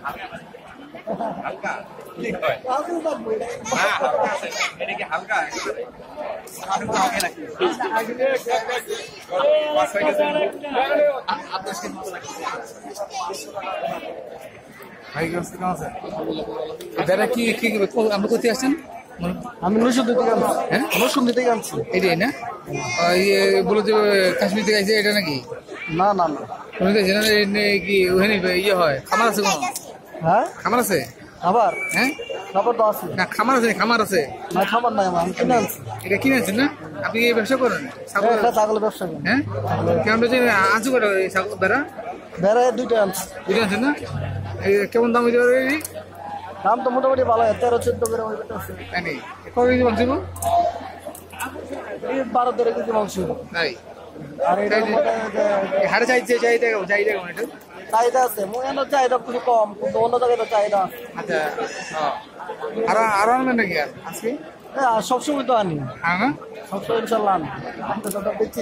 হালকা ঠিক হয় না হালকা আছে এটা কি হালকা দাদা কি কি আপনি কোথায় আসছেন? আমি নরসিংদী থেকে আনছি। হ্যাঁ নরসিংদী থেকে আনছি। এটাই না ইয়ে বলে যে কাশ্মীর থেকে আসছে এটা নাকি? না না না কি ওখানে ইয়ে হয় খামার আছে কোনো? হ্যাঁ খামার আছে? খাবার হ্যাঁ খাবার তো আছে না খামার আছে খামার আছে না খাবার নাই আমার আমি কিনে আনছি এটা কিনে আনছেন না? আপনি এই ব্যবসা করেন ছাগলের ব্যবসা করি হ্যাঁ কেমন আনছু করে ছাগল বেড়া বেড়ে দুইটা আনছি বুঝে আনছেন না? কেমন দাম হইতে পারে? দাম তো মোটামুটি ভালো 13-14 করে আছে কত কেজি মাংস? 12-13 কেজি মাংস তাই আর এটা হাড়ে চাইছে চাহিদা কেমন এটা? চাহিদা আছে মোটামুটি চাহিদা কিছু কম কিন্তু অন্য জায়গায় তো চাহিদা আছে আচ্ছা আরো আরো আনবেন নাকি আজকে? সবসময় তো আনি হ্যাঁ না সবসময় ইনশাল্লাহ আনি দেখছি